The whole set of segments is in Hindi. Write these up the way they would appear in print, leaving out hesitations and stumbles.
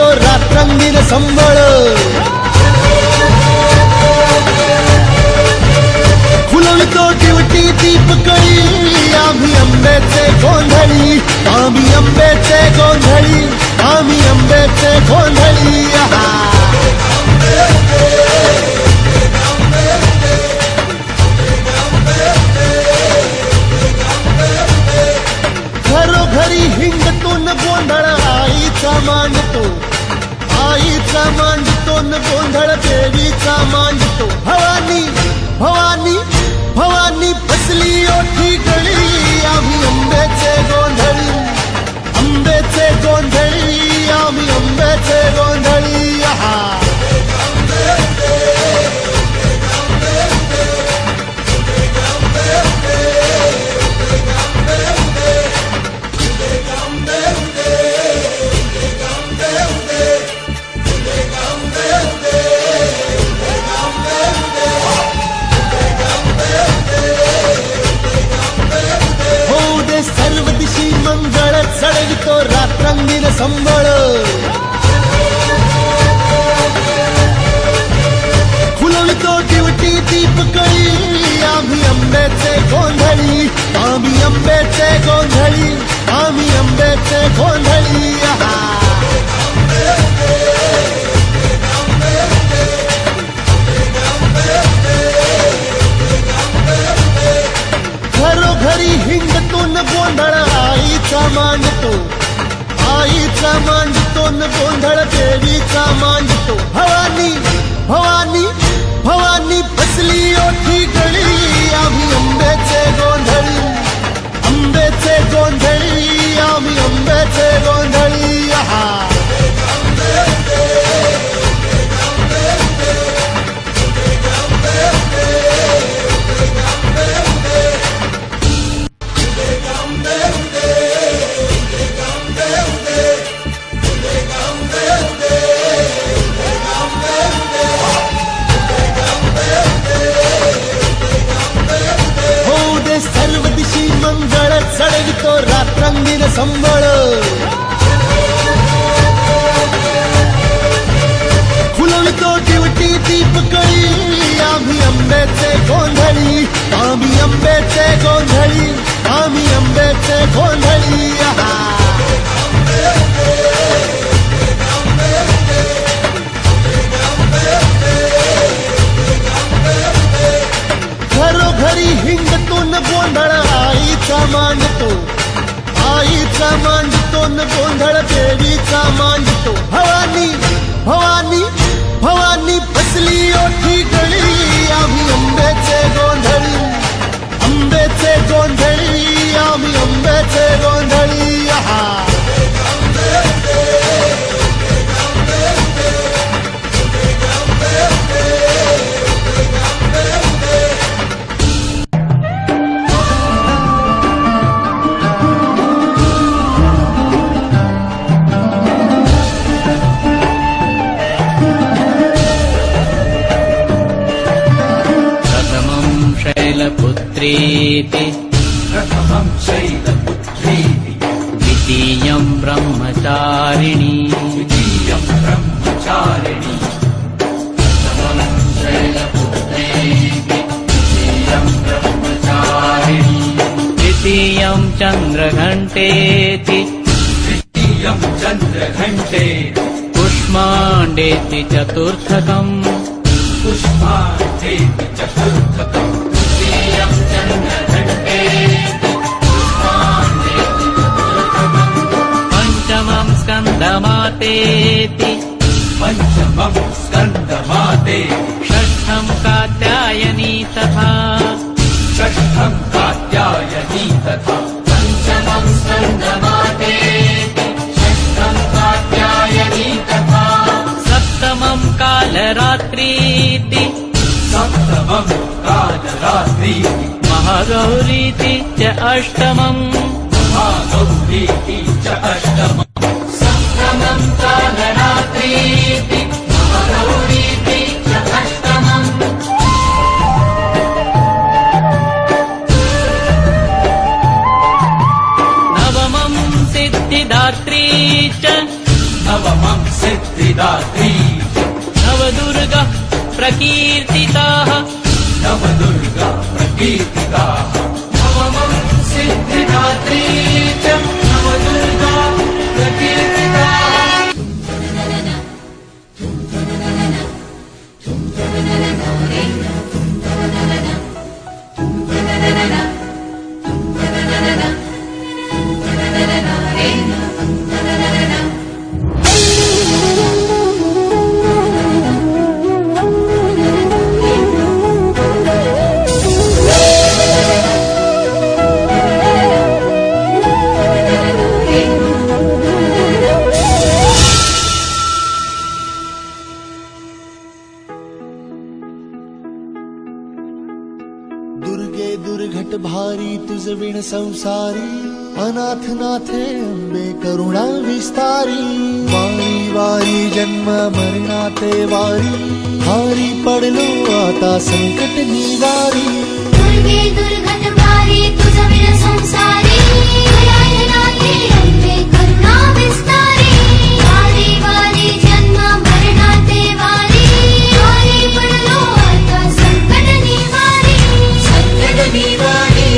चढवितो रात्रंदीन संबळ, फुलवितो दिवटी दीपकळी, आम्ही आंब्याचे गोंधळी, आम्ही आंब्याचे गोंधळी, आम्ही आंब्याचे गोंधळी. घरोघरी हिंडतो न गोंधळ आईचा मांडतो, आईचा मांडतो न गोंधळ देवीचा मांडतो. भवानी भवानी भवानी फसली ओठी गळी, आम्ही आंब्याचे गोंधळी, आंब्याचे गोंधळी, आम्ही आंब्याचे गोंधळी. सर्व दिशी मंगळ चढवितो रात्रंदीन संबळ, फुलवितो दिवटी दीपकळी, आम्ही आंब्याचे गोंधळी, आम्ही आंब्याचे गोंधळी, आम्ही आंब्याचे गोंधळी. घरोघरी हिंडतो न गोंधळ आईचा मांडतो, आईचा मांडतो न गोंधळ देवीचा मांडतो. भवानी भवानी भवानी फसली ओठी गळी, आम्ही आंब्याचे गोंधळी, आंब्याचे गोंधळी, आम्ही आंब्याचे गोंधळी. सर्व दिशी मंगळ चढवितो रात्रंदीन संबळ, फुलवितो दिवटी दीपकळी, आम्ही आंब्याचे गोंधळी, आम्ही आंब्याचे गोंधळी, आम्ही आंब्याचे गोंधळी. घरोघरी हिंडतो न गोंधळ आईचा मांडतो, आईचा मांडतो न गोंधळ देवीचा मांडतो. भवानी भवानी भवानी फसली ओठी गळी, आम्ही आंब्याचे गोंधळी, आंब्याचे गोंधळी, आम्ही आंब्याचे गोंधळी. शैलपुत्रीति, प्रथमं शैलपुत्रीति, द्वितीयं ब्रह्मचारिणी, द्वितीयं ब्रह्मचारिणी. प्रथमं शैलपुत्रीति, द्वितीयं ब्रह्मचारिणी, तृतीयं चन्द्रघण्टेति, तृतीयं चन्द्रघण्टेति, कुष्माण्डेति चतुर्थकम्, कुष्माण्डेति चतुर्थकम्. पंचमं स्कन्दमातेति, पंचमं स्कन्दमातेति, षष्ठं कात्यायनी तथा, षष्ठं कात्यायनी तथा. पंचमं स्कन्दमातेति, षष्ठं कात्यायनी तथा. सप्तमं कालरात्रीति, सप्तमं कालरात्रीति, महागौरीति च अष्टमम्, महागौरीति च अष्टमम्. सप्तमं कालरात्रीति, महागौरीति च अष्टमम्. नवमं सिद्धिदात्री च, नवमं सिद्धिदात्री सिद्धिदात्री नवदुर्गा प्रकीर्तिताः नवदुर्गा प्रकीर्तिताः नवमं सिद्धिदात्री च नवदुर्गा प्रकीर्तिताः दुर्गे दुर्घट भारी तुझ विण संसारी अनाथ नाथे अंबे करुणा विस्तारी वारी वारी जन्म मरणाते वारी हारी पडलो आता संकट निवारी दुर्गे दुर्घट भारी तुझ विण संसारी अनाथ नाथे अंबे करुणा विस्तारी वारी वारी जन्म मरणाते वारी हारी पडलो आता संकट निवारी संकट निवारी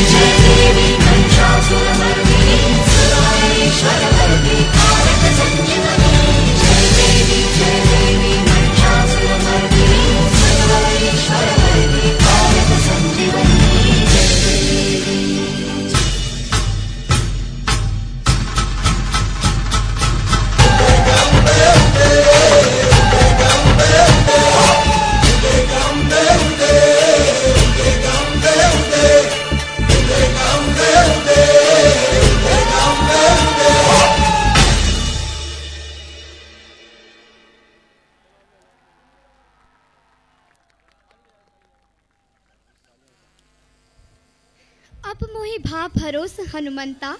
जय देवी महिषासुरमर्दिनी सुराईश्वरमर्दिनी कारक संजीवनी जय देवी महिषासुरमर्दिनी सुराईश्वरमर्दिनी कारक संजीवनी अब मोहि भाव भरोस हनुमंता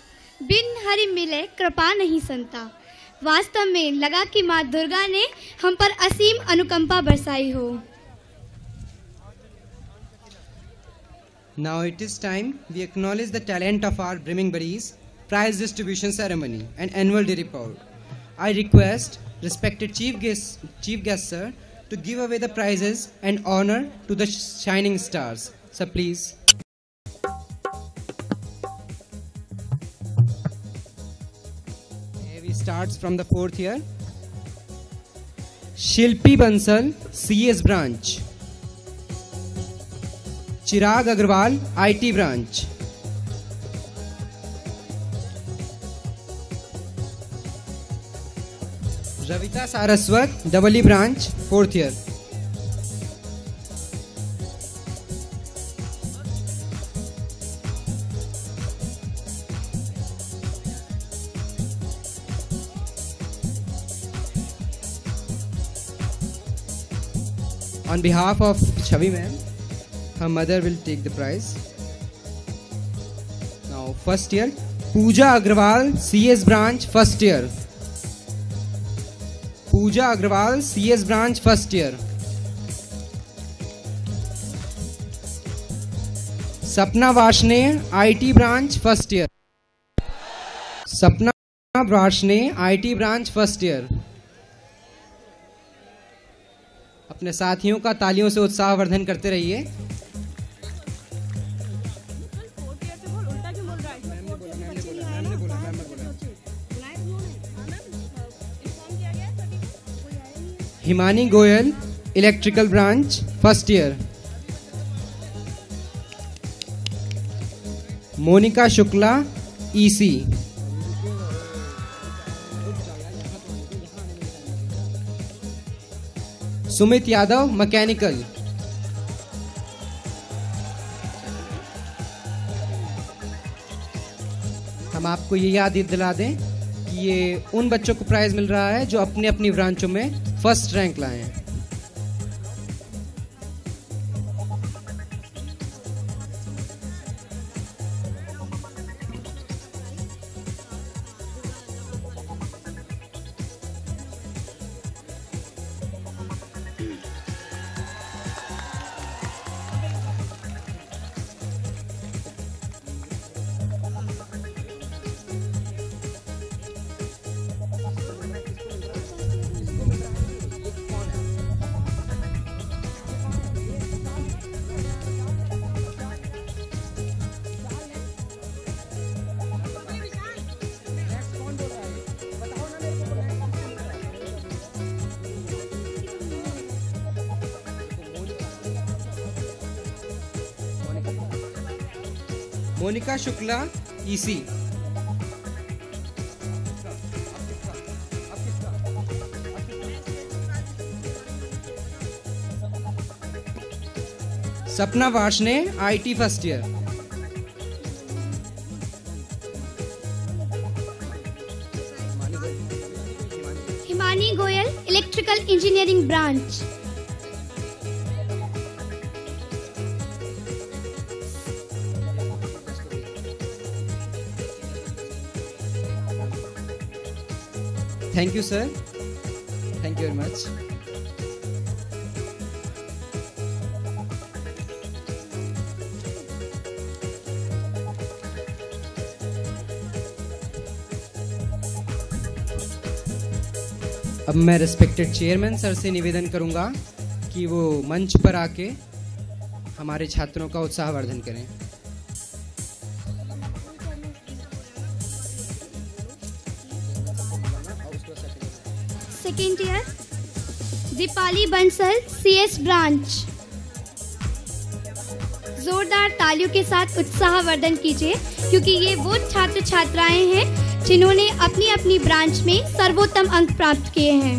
बिन हरि मिले कृपा नहीं संता। वास्तव में लगा कि माँ दुर्गा ने हम पर असीम अनुकंपा बरसाई हो। Now it is time we acknowledge the talent of our brimming buddies, prize distribution ceremony and annual day report. I request respected chief guest sir to give away the prizes and honor to the shining stars. Sir, please. We starts from the fourth year. Shilpi Bansal, CS branch. Chirag Agarwal, IT branch. Ravita Saraswat, Davali branch, fourth year. On behalf of Chavi ma'am, her mother will take the prize. Now, first year, Pooja Agrawal, CS branch, first year. Pooja Agrawal, CS branch, first year. Sapna Vashne, IT branch, first year. Sapna Vashne, IT branch, first year. अपने साथियों का तालियों से उत्साहवर्धन करते रहिए। Himani Goyal, electrical branch, first year. Monika Shukla, EC. Sumit Yadav, mechanical. हम आपको ये याद दिला दें कि ये उन बच्चों को प्राइज मिल रहा है जो अपने अपनी ब्रांचों में फर्स्ट रैंक लाए हैं। Monika Shukla EC. Sapna Varshney IT first year. Himani Goyal electrical engineering branch. Thank you sir, thank you very much. अब मैं रिस्पेक्टेड चेयरमैन सर से निवेदन करूंगा कि वो मंच पर आके हमारे छात्रों का उत्साहवर्धन करें। Second year Deepali Bansal CS branch. जोरदार तालियों के साथ उत्साहवर्धन कीजिए क्योंकि ये वो छात्र छात्राएं हैं जिन्होंने अपनी अपनी ब्रांच में सर्वोत्तम अंक प्राप्त किए हैं।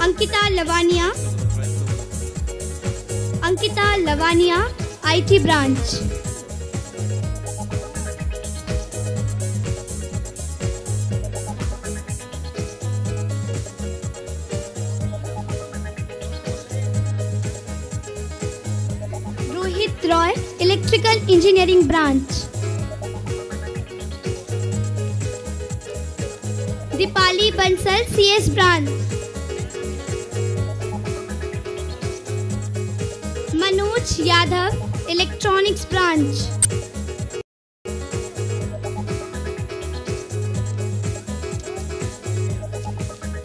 Ankita Lavania IT branch. Rohit Roy electrical engineering branch. Deepali Bansal CS branch. Manoj Yadav electronics branch.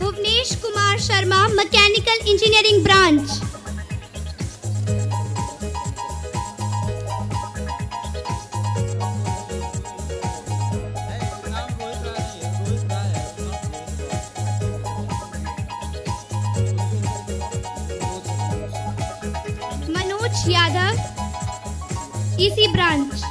Bhuvnesh Kumar Sharma mechanical engineering branch. Yadav EC branch.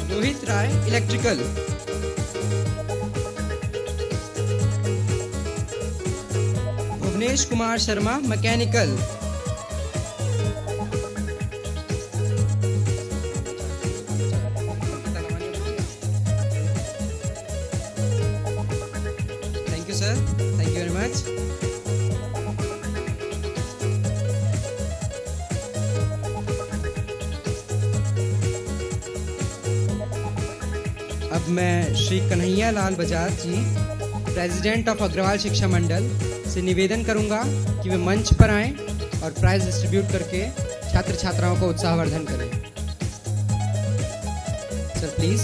Rohit Rai electrical. Bhuvnesh Kumar Sharma mechanical. Thank you sir, thank you very much. अब मैं श्री कन्हैया लाल बजाज जी, प्रेसिडेंट ऑफ अग्रवाल शिक्षा मंडल से निवेदन करूंगा कि वे मंच पर आएं और प्राइज डिस्ट्रीब्यूट करके छात्र छात्राओं का उत्साहवर्धन करें। Sir please.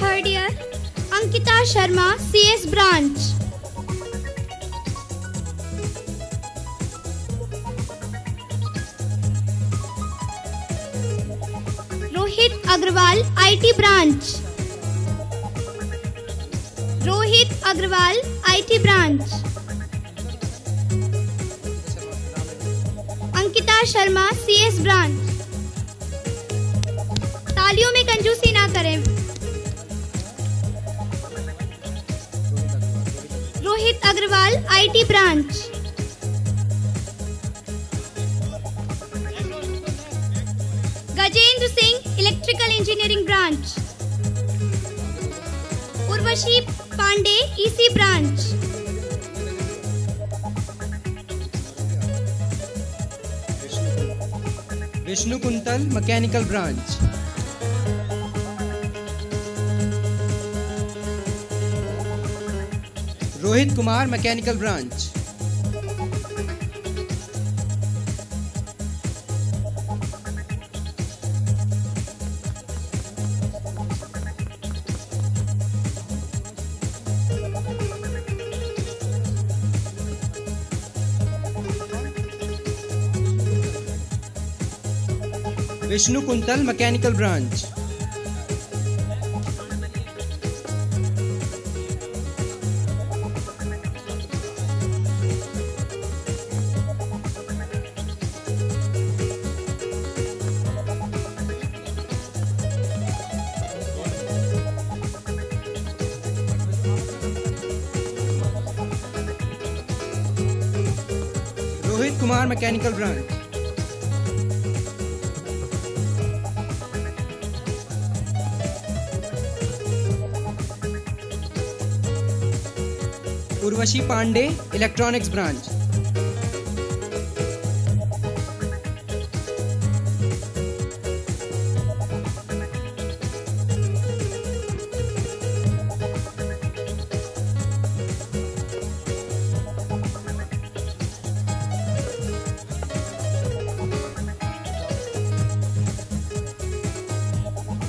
Third year Ankita Sharma CS branch. Rohit Agarwal IT branch. Rohit Agarwal IT branch. Ankita Sharma CS branch. तालियों में कंजूसी ना करें। Rohit Agarwal IT branch. Gajendra Singh electrical engineering branch. Urvashi Pandey EC branch. Vishnu Kuntal mechanical branch. Rohit Kumar mechanical branch. Vishnu Kuntal mechanical branch. Rohit Kumar mechanical branch. Urvashi Pandey electronics branch.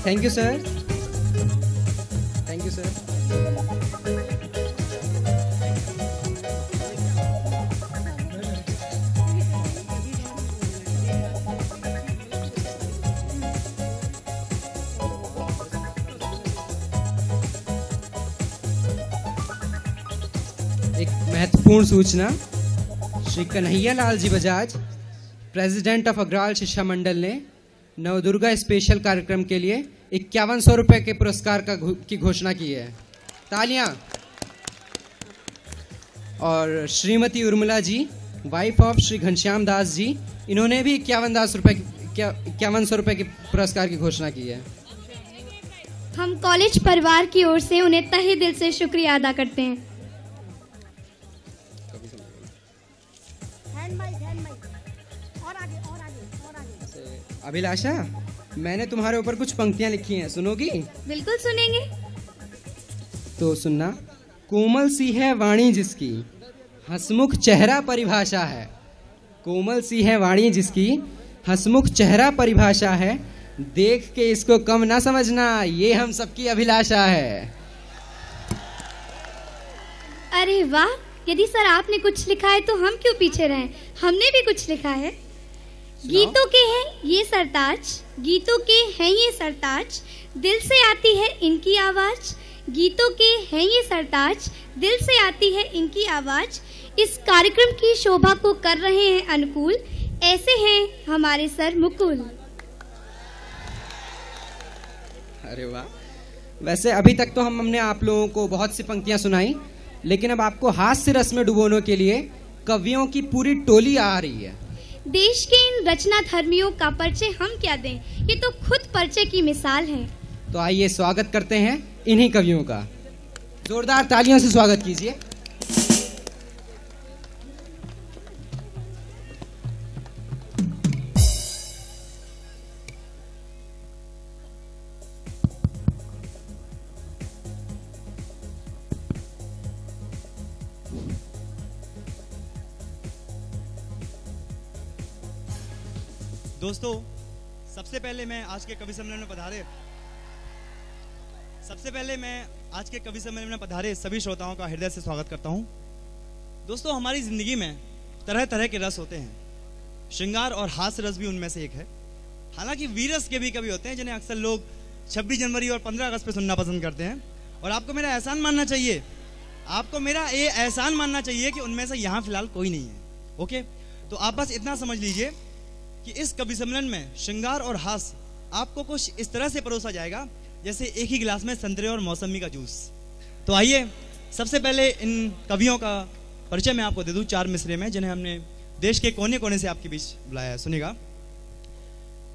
Thank you sir. Thank you sir. एक महत्वपूर्ण सूचना, श्री कन्हैया लाल जी बजाज, प्रेसिडेंट ऑफ अग्रवाल शिक्षा मंडल ने नवदुर्गा स्पेशल कार्यक्रम के लिए 5100 रुपए के पुरस्कार की घोषणा की है। तालियां। और श्रीमती उर्मिला जी, वाइफ ऑफ श्री घनश्याम दास जी, इन्होंने भी 5100 रुपए के पुरस्कार की घोषणा की है। हम कॉलेज परिवार की ओर से उन्हें तहे दिल से शुक्रिया अदा करते हैं। अभिलाषा, मैंने तुम्हारे ऊपर कुछ पंक्तियां लिखी हैं, सुनोगी? बिल्कुल सुनेंगे। तो सुनना। कोमल सी है वाणी जिसकी, हंसमुख चेहरा परिभाषा है। कोमल सी है वाणी जिसकी, हंसमुख चेहरा परिभाषा है। देख के इसको कम ना समझना, ये हम सबकी अभिलाषा है। अरे वाह, यदि सर आपने कुछ लिखा है तो हम क्यों पीछे रहें? हमने भी कुछ लिखा है। गीतों के हैं ये सरताज, गीतों के हैं ये सरताज, दिल से आती है इनकी आवाज। गीतों के हैं ये सरताज, दिल से आती है इनकी आवाज। इस कार्यक्रम की शोभा को कर रहे हैं अनुकूल, ऐसे हैं हमारे सर मुकुल। अरे वाह। वैसे अभी तक तो हमने आप लोगों को बहुत सी पंक्तियां सुनाई, लेकिन अब आपको हास्य रस में डुबोने के लिए कवियों की पूरी टोली आ रही है। देश के इन रचना धर्मियों का परिचय हम क्या दें, ये तो खुद परिचय की मिसाल है। तो आइए स्वागत करते हैं इन्हीं कवियों का। जोरदार तालियों से स्वागत कीजिए। दोस्तों, सबसे पहले मैं आज के कवि सम्मेलन में पधारे सभी श्रोताओं का हृदय से स्वागत करता हूं। दोस्तों, हमारी जिंदगी में तरह तरह के रस होते हैं, श्रृंगार और हास्य रस भी उनमें से एक है। हालांकि वीरस के भी कवि होते हैं जिन्हें अक्सर लोग 26 जनवरी और 15 अगस्त पे सुनना पसंद करते हैं। और आपको मेरा एहसान मानना चाहिए, कि उनमें से यहाँ फिलहाल कोई नहीं है। ओके, तो आप बस इतना समझ लीजिए कि इस कवि सम्मेलन में श्रृंगार और हास्य आपको कुछ इस तरह से परोसा जाएगा जैसे एक ही गिलास में संतरे और मौसमी का जूस। तो आइए सबसे पहले इन कवियों का परिचय मैं आपको दे दूं 4 मिसरे में, जिन्हें हमने देश के कोने कोने से आपके बीच बुलाया है। सुनिएगा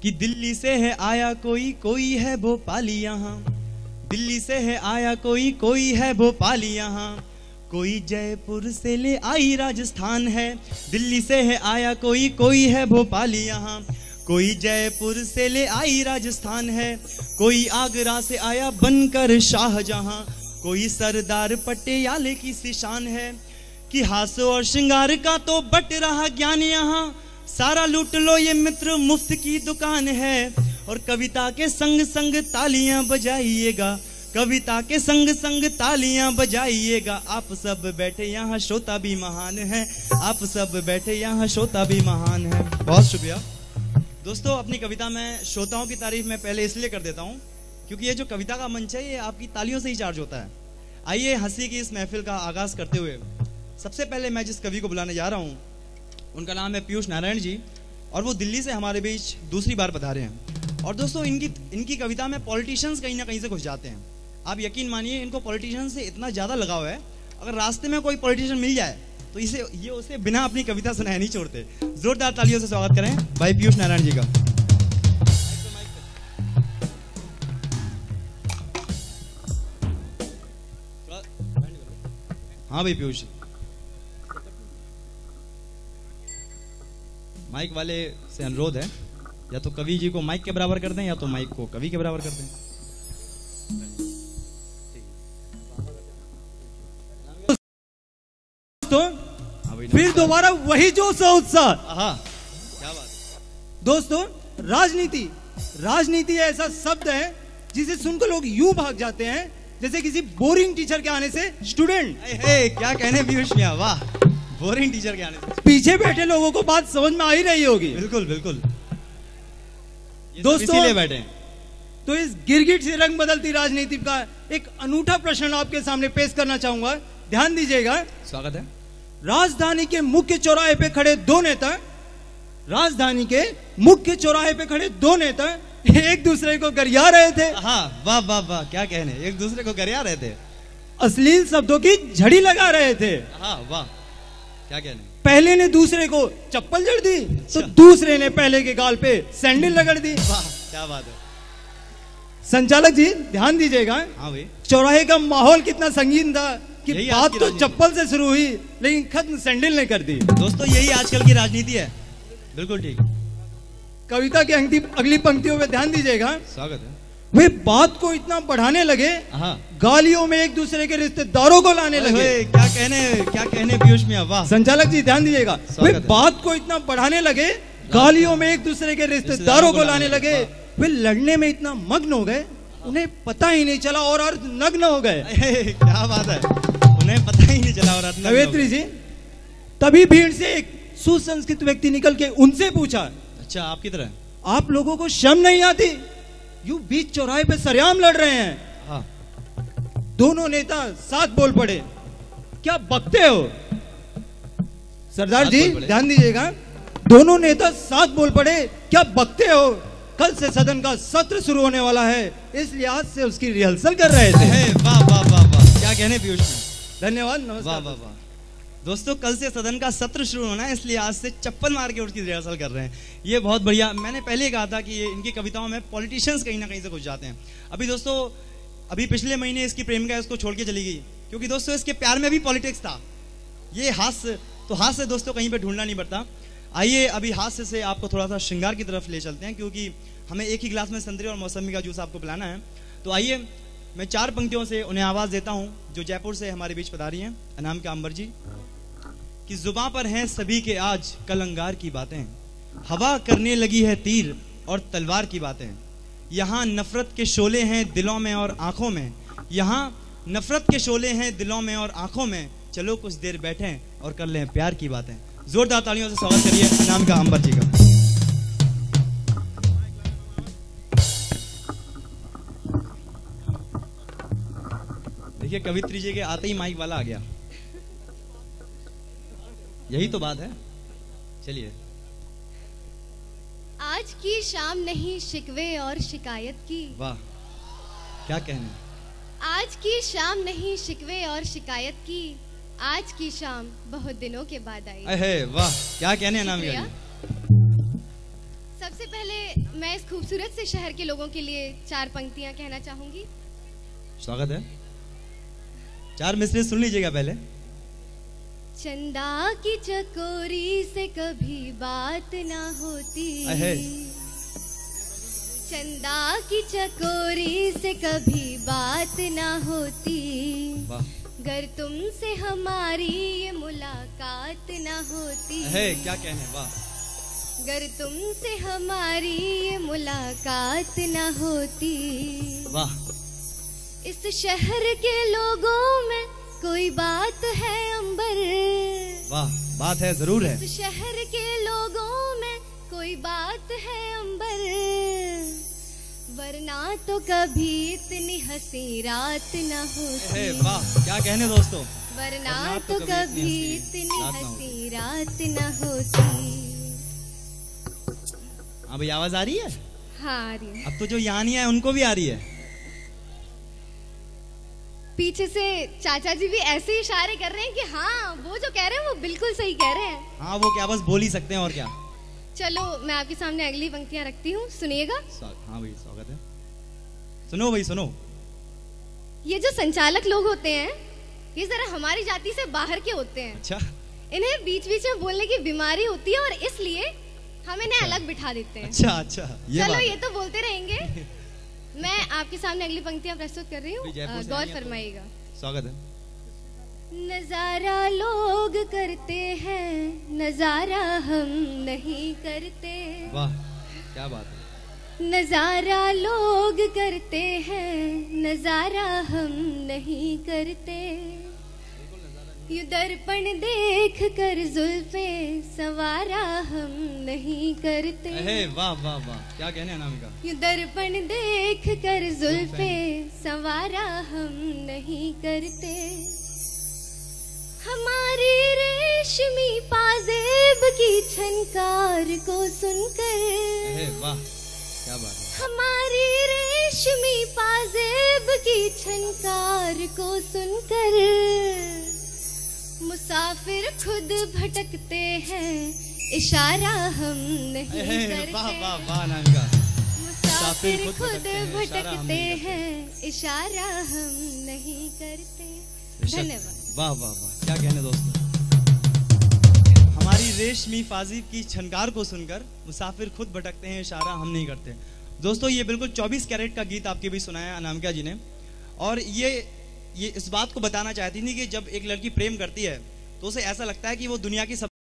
कि दिल्ली से है आया कोई, कोई है भोपाली यहाँ। दिल्ली से है आया कोई, कोई है भोपाली यहाँ। कोई जयपुर से ले आई राजस्थान है। दिल्ली से है आया कोई, कोई है भोपाली यहाँ। कोई जयपुर से ले आई राजस्थान है। कोई आगरा से आया बनकर शाहजहां। कोई सरदार पटियाले की सी शान है कि हास्य और श्रृंगार का तो बट रहा ज्ञान यहाँ, सारा लूट लो ये मित्र मुफ्त की दुकान है। और कविता के संग संग तालियां बजाइएगा, कविता के संग संग तालियां बजाइएगा। आप सब बैठे यहाँ श्रोता भी महान है, आप सब बैठे यहाँ श्रोता भी महान है। बहुत शुक्रिया दोस्तों। अपनी कविता में श्रोताओं की तारीफ मैं पहले इसलिए कर देता हूँ क्योंकि ये जो कविता का मंच है ये आपकी तालियों से ही चार्ज होता है। आइए हंसी की इस महफिल का आगाज करते हुए सबसे पहले मैं जिस कवि को बुलाने जा रहा हूँ उनका नाम है पीयूष नारायण जी, और वो दिल्ली से हमारे बीच दूसरी बार पधारे हैं। और दोस्तों इनकी कविता में पॉलिटिशियंस कहीं ना कहीं से घुस जाते हैं। आप यकीन मानिए इनको पॉलिटिशियन से इतना ज़्यादा लगाव है, अगर रास्ते में कोई पॉलिटिशियन मिल जाए तो ये उसे बिना अपनी कविता सुनाए नहीं छोड़ते। जोरदार तालियों से स्वागत करें भाई पीयूष नारायण जी का। हाँ भाई पीयूष, माइक वाले से अनुरोध है या तो कवि जी को माइक के बराबर कर दें या तो माइक को कवि के बराबर कर दें। दोस्तों फिर दोबारा वही जोश और उत्साह। क्या बात। दोस्तों राजनीति ऐसा शब्द है जिसे सुनकर लोग यूं भाग जाते हैं जैसे किसी बोरिंग टीचर के आने से स्टूडेंट। क्या कहने पीयूष मियां, वाह, बोरिंग टीचर के आने से। पीछे बैठे लोगों को बात समझ में आ ही रही होगी। बिल्कुल बिल्कुल दोस्तों इसीलिए बैठे। तो इस गिरगिट से रंग बदलती राजनीति का एक अनूठा प्रश्न आपके सामने पेश करना चाहूंगा, ध्यान दीजिएगा। स्वागत है। राजधानी के मुख्य चौराहे पे खड़े दो नेता, राजधानी के मुख्य चौराहे पे खड़े दो नेता एक दूसरे को गरिया रहे थे। हाँ, वाह वाह वाह, क्या कहने, एक दूसरे को गरिया रहे थे, अश्लील शब्दों की झड़ी लगा रहे थे। हाँ वाह, क्या कहने। पहले ने दूसरे को चप्पल जड़ दी तो दूसरे ने पहले के गाल पे सैंडल रगड़ दी। वाह, क्या बात है। संचालक जी ध्यान दीजिएगा। हाँ भाई, चौराहे का माहौल कितना संगीन था कि बात तो राजनीति। चप्पल से शुरू हुई लेकिन खत्म सैंडल ने कर दी। दोस्तों यही आजकल की राजनीति है। बिल्कुल ठीक। कविता की अगली पंक्तियों में ध्यान दीजिएगा। स्वागत है। वे बात को इतना बढ़ाने लगे, गालियों में एक दूसरे के रिश्तेदारों को लाने लगे। क्या कहने पीयूष मियां, वाह। संचालक जी ध्यान दीजिएगा। वे बात को इतना बढ़ाने लगे, गालियों में एक दूसरे के रिश्तेदारों को लाने लगे। वे लड़ने में इतना मग्न हो गए उन्हें पता ही नहीं चला और अर्ध नग्न हो गए। क्या बात है, उन्हें पता ही नहीं चला और अर्ध नग्न हो गए। कवयित्री जी, तभी भीड़ से एक सुसंस्कृत व्यक्ति निकल के उनसे पूछा, अच्छा आपकी तरह, आप लोगों को शर्म नहीं आती? यूं बीच चौराहे पे सरेआम लड़ रहे हैं। हाँ। दोनों नेता साथ बोल पड़े, क्या बकते हो? सरदार जी ध्यान दीजिएगा। दोनों नेता साथ बोल पड़े, क्या बकते हो? कल से सदन का सत्र शुरू होने वाला है, इसलिए आज से उसकी रिहर्सल कर रहे थे। वाह वाह वाह वाह, क्या कहने पीयूष में, धन्यवाद, नमस्कार। वाह वाह वाह। दोस्तों कल से सदन का सत्र शुरू होना है, इसलिए आज से चप्पल मार के उसकी रिहर्सल कर रहे हैं। ये बहुत बढ़िया। मैंने पहले ही कहा था कि ये इनकी कविताओं में पॉलिटिशियंस कहीं ना कहीं से घुस जाते हैं। अभी पिछले महीने इसकी प्रेमिका इसको छोड़ के चली गई क्योंकि दोस्तों इसके प्यार में भी पॉलिटिक्स था। ये हास्य दोस्तों कहीं पे ढूंढना नहीं पड़ता। आइए अभी हास्य से आपको थोड़ा सा श्रृंगार की तरफ ले चलते हैं क्योंकि हमें एक ही गिलास में संतरे और मौसमी का जूस आपको पिलाना है। तो आइए मैं 4 पंक्तियों से उन्हें आवाज देता हूँ जो जयपुर से हमारे बीच पधारी हैं, अनाम के अंबर जी। कि जुबां पर हैं सभी के आज कलंगार की बातें, हवा करने लगी है तीर और तलवार की बातें। यहाँ नफरत के शोले हैं दिलों में और आंखों में, यहाँ नफरत के शोले हैं दिलों में और आंखों में। चलो कुछ देर बैठें और कर लें प्यार की बातें। जोरदार तालियों से स्वागत करिए अनाम का अंबर जी का। देखिए कवित्री जी के आते ही माइक वाला आ गया, यही तो बात है। चलिए। आज की शाम नहीं शिकवे और शिकायत की। वाह, क्या कहने। आज की शाम नहीं शिकवे और शिकायत की, आज की शाम बहुत दिनों के बाद आई। अहे वाह, क्या कहने नाम। सबसे पहले मैं इस खूबसूरत से शहर के लोगों के लिए 4 पंक्तियां कहना चाहूंगी। स्वागत है। 4 मिसरे सुन लीजिएगा पहले। चंदा की चकोरी से कभी बात ना होती, चंदा की चकोरी से कभी बात ना होती, गर तुमसे हमारी ये मुलाकात ना होती। है क्या कहने, वाह। गर तुमसे हमारी ये मुलाकात ना होती, वाह। इस शहर के लोगों में कोई बात है अंबर, वाह, बात है, जरूर है। इस शहर के लोगों में कोई बात है अंबर, वरना तो कभी इतनी हंसी रात ना होती। वाह, क्या कहने दोस्तों, वरना तो कभी इतनी हंसी रात ना होती। हाँ भाई, आवाज आ रही है? हाँ आ रही है। अब तो जो यहाँ नहीं है उनको भी आ रही है। पीछे से चाचा जी भी ऐसे ही इशारे कर रहे हैं कि हाँ वो जो कह रहे हैं वो बिल्कुल सही कह रहे हैं। हाँ, वो क्या बस बोल ही सकते हैं, और क्या। चलो मैं आपके सामने अगली पंक्तियां रखती हूँ, सुनिएगा। हाँ भाई, स्वागत है। सुनो भाई, सुनो। ये जो संचालक लोग होते हैं ये जरा हमारी जाति से बाहर के होते हैं। अच्छा। इन्हें बीच बीच में बोलने की बीमारी होती है और इसलिए हम इन्हें अलग बिठा देते हैं। अच्छा अच्छा, चलो ये तो बोलते रहेंगे। मैं आपके सामने अगली पंक्तियां प्रस्तुत कर रही हूँ, गौर फरमाइएगा। स्वागत है। नजारा लोग करते हैं, नजारा हम नहीं करते। वाह, क्या बात है। नजारा लोग करते हैं, नजारा हम नहीं करते। यूं दर्पण देख कर जुल्फे सवारा हम नहीं करते। वाह वाह वाह, क्या कहने अनामिका। यूं दर्पण देख कर जुल्फे सवारा हम नहीं करते। हमारी रेशमी पाजेब की छनकार को सुनकर, वाह, क्या बात है। हमारी रेशमी पाजेब की छनकार को सुनकर मुसाफिर खुद भटकते हैं, इशारा हम नहीं करते। वाह वाह वाह अनामिका। मुसाफिर खुद भटकते हैं, इशारा हम नहीं करते। धन्यवाद। वाह वाह वाह, क्या कहने दोस्तों। हमारी रेशमी पाजेब की छनकार को सुनकर मुसाफिर खुद भटकते हैं, इशारा हम नहीं करते। दोस्तों ये बिल्कुल 24 कैरेट का गीत आपके भी सुनाया अनामिका जी ने, और ये इस बात को बताना चाहती थी कि जब एक लड़की प्रेम करती है तो उसे ऐसा लगता है कि वो दुनिया की सब